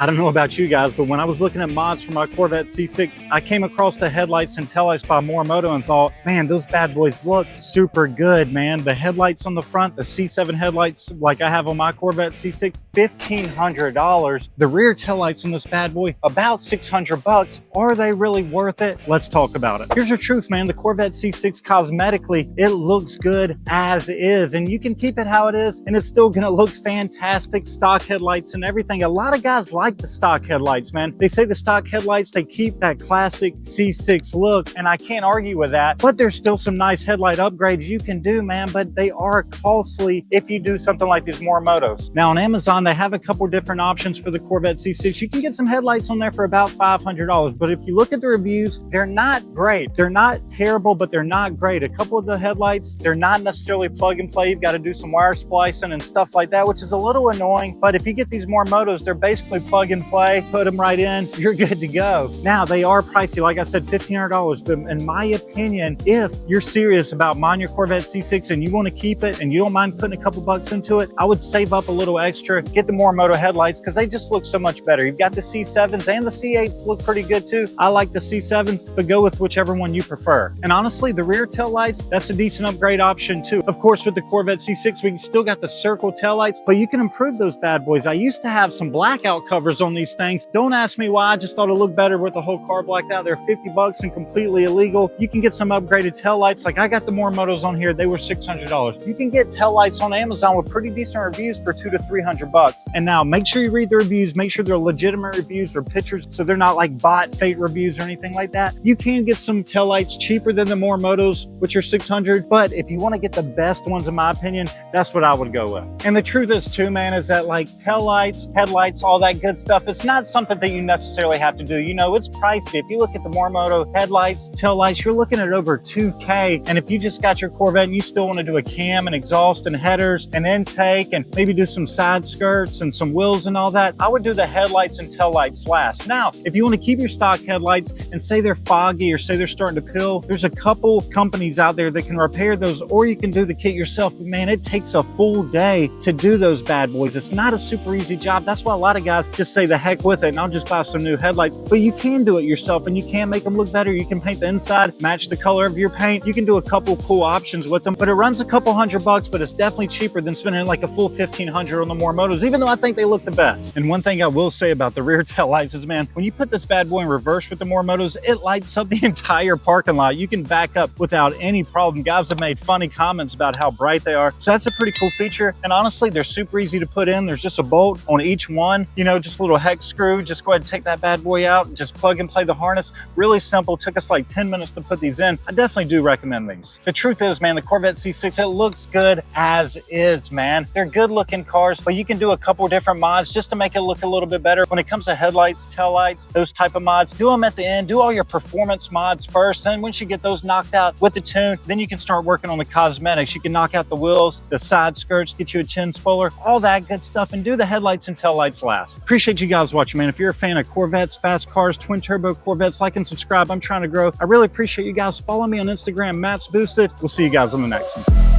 I don't know about you guys, but when I was looking at mods for my Corvette C6, I came across the headlights and taillights by Morimoto and thought, man, those bad boys look super good, man. The headlights on the front, the C7 headlights like I have on my Corvette C6, $1,500. The rear taillights on this bad boy, about 600 bucks. Are they really worth it? Let's talk about it. Here's the truth, man. The Corvette C6 cosmetically, it looks good as is, and you can keep it how it is, and it's still gonna look fantastic. Stock headlights and everything. A lot of guys like the stock headlights, man. They say the stock headlights, they keep that classic C6 look, and I can't argue with that, but there's still some nice headlight upgrades you can do, man, but they are costly if you do something like these Morimotos. Now on Amazon, they have a couple different options for the Corvette C6. You can get some headlights on there for about $500, but if you look at the reviews, they're not great. They're not terrible, but they're not great. A couple of the headlights, they're not necessarily plug and play. You've got to do some wire splicing and stuff like that, which is a little annoying, but if you get these Morimotos, they're basically plug and play, put them right in, you're good to go. Now they are pricey, like I said, $1,500, but in my opinion, if you're serious about buying your Corvette C6 and you want to keep it and you don't mind putting a couple bucks into it, I would save up a little extra, get the Morimoto headlights because they just look so much better. You've got the C7s and the C8s look pretty good too. I like the C7s, but go with whichever one you prefer. And honestly, the rear tail lights, that's a decent upgrade option too. Of course, with the Corvette C6, we still got the circle tail lights, but you can improve those bad boys. I used to have some blackout covers on these things. Don't ask me why, I just thought it looked better with the whole car blacked out. They're 50 bucks and completely illegal. You can get some upgraded tail lights. Like I got the Morimotos on here, they were $600. You can get tail lights on Amazon with pretty decent reviews for $200 to $300. And now make sure you read the reviews, make sure they're legitimate reviews or pictures, so they're not like bot fake reviews or anything like that. You can get some tail lights cheaper than the Morimotos, which are $600, but if you want to get the best ones, in my opinion, that's what I would go with. And the truth is too, man, is that like tail lights, headlights, all that good stuff, it's not something that you necessarily have to do. You know, it's pricey. If you look at the Morimoto headlights, tail lights, you're looking at over $2K. And if you just got your Corvette and you still want to do a cam and exhaust and headers and intake and maybe do some side skirts and some wheels and all that, I would do the headlights and tail lights last. Now, if you want to keep your stock headlights and say they're foggy or say they're starting to pill, there's a couple companies out there that can repair those, or you can do the kit yourself. But man, it takes a full day to do those bad boys. It's not a super easy job. That's why a lot of guys just say the heck with it and I'll just buy some new headlights. But you can do it yourself and you can make them look better. You can paint the inside, match the color of your paint. You can do a couple cool options with them, but it runs a couple $100, but it's definitely cheaper than spending like a full $1,500 on the Morimotos, even though I think they look the best. And one thing I will say about the rear tail lights is, man, when you put this bad boy in reverse with the Morimotos, it lights up the entire parking lot. You can back up without any problem. Guys have made funny comments about how bright they are. So that's a pretty cool feature. And honestly, they're super easy to put in. There's just a bolt on each one, you know, just a little hex screw. Just go ahead and take that bad boy out and just plug and play the harness. Really simple. Took us like 10 minutes to put these in. I definitely do recommend these. The truth is, man, the Corvette C6, it looks good as is, man. They're good looking cars, but you can do a couple different mods just to make it look a little bit better. When it comes to headlights, tail lights, those type of mods, do them at the end. Do all your performance mods first. Then once you get those knocked out with the tune, then you can start working on the cosmetics. You can knock out the wheels, the side skirts, get you a chin spoiler, all that good stuff, and do the headlights and tail lights last. Appreciate you guys watching, man. If you're a fan of Corvettes, fast cars, twin turbo Corvettes, like and subscribe. I'm trying to grow. I really appreciate you guys. Follow me on Instagram, Matt's Boosted. We'll see you guys on the next one.